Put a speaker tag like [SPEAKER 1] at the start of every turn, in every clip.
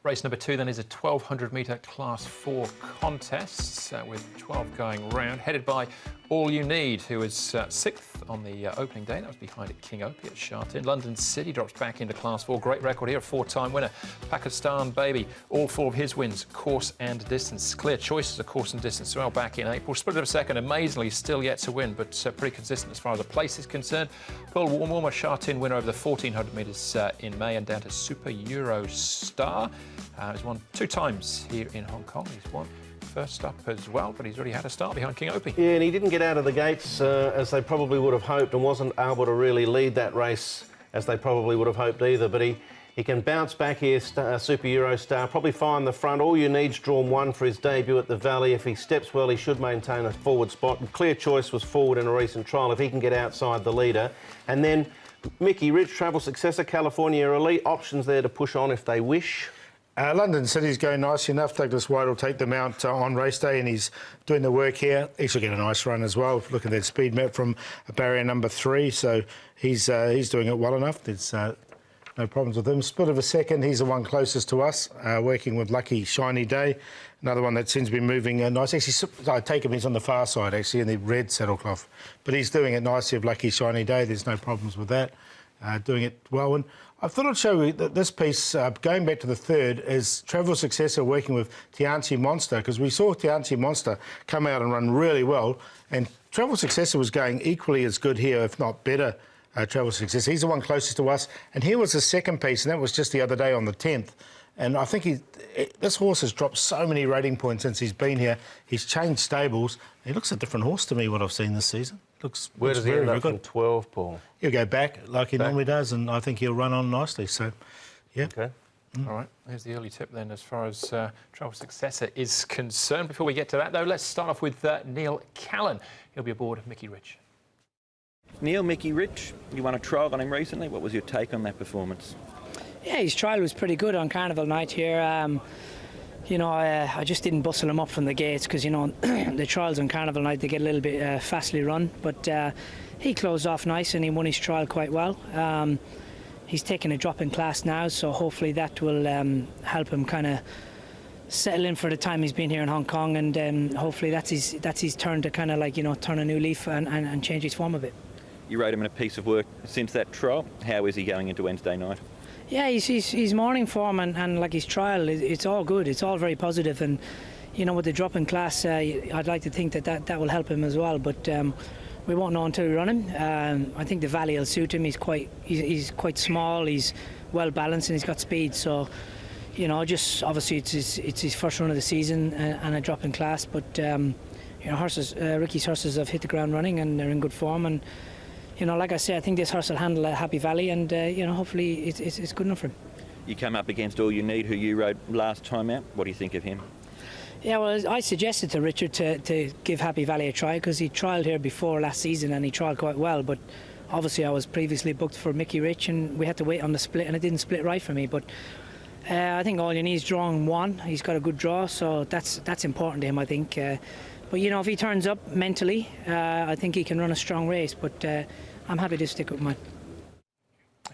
[SPEAKER 1] Race number 2 then is a 1200-metre Class 4 contest with 12 going round, headed by All You Need, who was 6th on the opening day. That was behind King Opie at Shartin. London City drops back into Class 4. Great record here, a 4-time winner. Pakistan Baby, all 4 of his wins, course and distance. Clear Choice is a course and distance as well back in April. Split of a second, amazingly still yet to win, but pretty consistent as far as a place is concerned. Pearl Warmer, Shartin winner over the 1400 metres in May, and down to Super Euro Star. He's won 2 times here in Hong Kong. He's won first up as well, but he's already had a start behind King Opie.
[SPEAKER 2] Yeah, and he didn't get out of the gates as they probably would have hoped, and wasn't able to really lead that race as they probably would have hoped either. But he can bounce back here, Super Euro Star, probably find the front. All You Need's drawn 1 for his debut at the Valley. If he steps well, he should maintain a forward spot. And Clear Choice was forward in a recent trial if he can get outside the leader. And then Mickey Rich, Travel Successor, California Elite, options there to push on if they wish.
[SPEAKER 3] London City's going nicely enough. Douglas White will take them out on race day, and he's doing the work here. He should get a nice run as well. Look at that speed map from barrier number 3, so he's doing it well enough. There's no problems with him. Split of a second, he's the one closest to us, working with Lucky Shiny Day. Another one that seems to be moving nice. Actually, I take him, he's on the far side, actually, in the red saddlecloth. But he's doing it nicely with Lucky Shiny Day. There's no problems with that. Doing it well. And I thought I'd show you that this piece, going back to the 3rd, is Travel Successor working with Tianchi Monster, because we saw Tianchi Monster come out and run really well, and Travel Successor was going equally as good here, if not better. Travel Successor, he's the one closest to us, and here was the 2nd piece, and that was just the other day on the 10th. And I think this horse has dropped so many rating points since he's been here. He's changed stables. He looks a different horse to me, what I've seen this season.
[SPEAKER 2] Where does he end up from 12, Paul?
[SPEAKER 3] He'll go back like he normally does, and I think he'll run on nicely. So, yeah.
[SPEAKER 2] Okay.
[SPEAKER 1] All right, here's the early tip then as far as Travel Successor is concerned. Before we get to that, though, let's start off with Neil Callan. He'll be aboard Mickey Rich.
[SPEAKER 4] Neil, Mickey Rich, you won a trial on him recently. What was your take on that performance?
[SPEAKER 5] Yeah, his trial was pretty good on Carnival night here. You know, I just didn't bustle him up from the gates because, you know, the trials on Carnival night, they get a little bit fastly run. But he closed off nice and he won his trial quite well. He's taking a drop in class now, so hopefully that will help him kind of settle in for the time he's been here in Hong Kong, and hopefully that's his turn to kind of, like, you know, turn a new leaf and change his form a bit.
[SPEAKER 4] You wrote him in a piece of work since that trial. How is he going into Wednesday night?
[SPEAKER 5] Yeah, he's morning form and like his trial, it's all good. It's all very positive, and you know, with the drop in class, I'd like to think that will help him as well. But we won't know until we run him. I think the Valley will suit him. He's quite small. He's well balanced and he's got speed. So, you know, just obviously it's his first run of the season and a drop in class. But you know, Ricky's horses have hit the ground running and they're in good form. And you know, like I say, I think this horse will handle a Happy Valley, and you know, hopefully it's good enough for him.
[SPEAKER 4] You come up against All You Need, who you rode last time out. What do you think of him?
[SPEAKER 5] Yeah, well, I suggested to Richard to give Happy Valley a try because he trialled here before last season and he trialled quite well. But obviously, I was previously booked for Mickey Rich, and we had to wait on the split, and it didn't split right for me. But I think All You Need's drawing 1. He's got a good draw, so that's important to him, I think. But you know, if he turns up mentally, I think he can run a strong race. But I'm happy to stick with mine.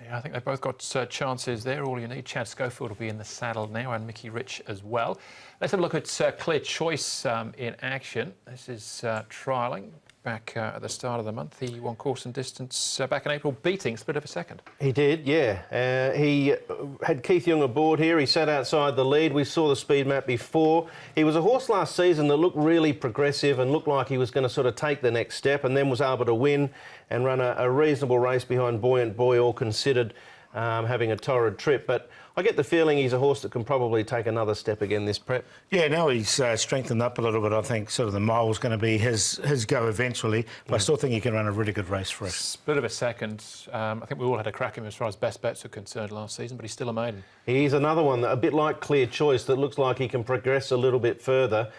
[SPEAKER 1] Yeah, I think they've both got chances there. All You Need. Chad Schofield will be in the saddle now, and Mickey Rich as well. Let's have a look at Clear Choice in action. This is trialling back at the start of the month. He won course and distance back in April, beating Split of a Second.
[SPEAKER 2] He did, yeah. He had Keith Young aboard here. He sat outside the lead. We saw the speed map before. He was a horse last season that looked really progressive and looked like he was going to sort of take the next step, and then was able to win and run a reasonable race behind Buoyant Boy, all considered, having a torrid trip. But I get the feeling he's a horse that can probably take another step again this prep. Yeah,
[SPEAKER 3] now he's strengthened up a little bit. I think sort of the mile's going to be his go eventually, but I still think he can run a really good race for us.
[SPEAKER 1] Split of a second. I think we all had a crack at him as far as best bets are concerned last season, but he's still a maiden.
[SPEAKER 2] He's another one, that, a bit like Clear Choice, that looks like he can progress a little bit further.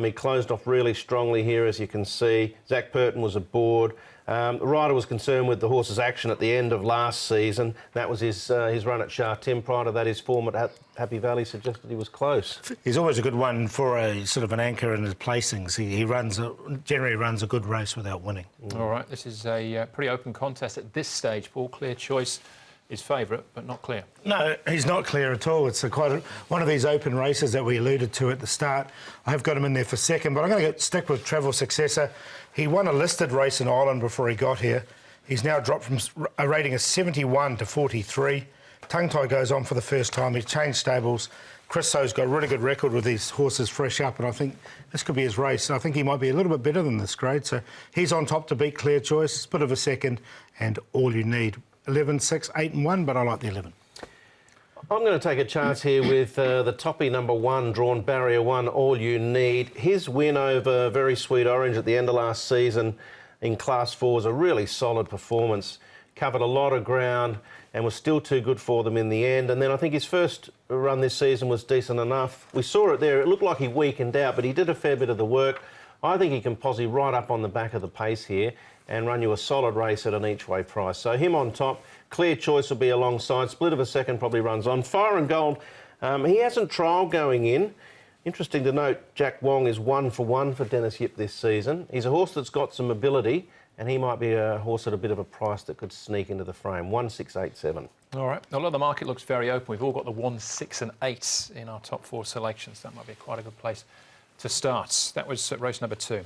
[SPEAKER 2] He closed off really strongly here, as you can see. Zach Purton was aboard. The rider was concerned with the horse's action at the end of last season. That was his run at Shartin. Prior to that, his form at Happy Valley suggested he was close.
[SPEAKER 3] He's always a good one for a sort of an anchor in his placings. He generally runs a good race without winning.
[SPEAKER 1] All right, this is a pretty open contest at this stage. Paul, Clear Choice is favourite, but not clear.
[SPEAKER 3] No, he's not clear at all. It's one of these open races that we alluded to at the start. I have got him in there for second, but I'm going to stick with Travel Successor. He won a listed race in Ireland before he got here. He's now dropped from a rating of 71 to 43. Tongue Tie goes on for the first time. He's changed stables. Chris So's got a really good record with these horses fresh up, and I think this could be his race. I think he might be a little bit better than this grade. So he's on top to beat Clear Choice, bit of a second, and All You Need. 11, 6, 8 and 1, but I like the 11.
[SPEAKER 2] I'm going to take a chance here with the toppy number 1, drawn barrier 1, All You Need. His win over Very Sweet Orange at the end of last season in Class 4 was a really solid performance. Covered a lot of ground and was still too good for them in the end. And then I think his first run this season was decent enough. We saw it there. It looked like he weakened out, but he did a fair bit of the work. I think he can posse right up on the back of the pace here and run you a solid race at an each-way price. So him on top. Clear Choice will be alongside. Split of a second probably runs on. Fire and Gold, he hasn't trialled going in. Interesting to note, Jack Wong is 1 for 1 for Dennis Yip this season. He's a horse that's got some ability, and he might be a horse at a bit of a price that could sneak into the frame. 1, 6, 8, 7.
[SPEAKER 1] All right. A lot of the market looks very open. We've all got the 1, 6 and 8 in our top 4 selections. That might be quite a good place to start. That was race number 2.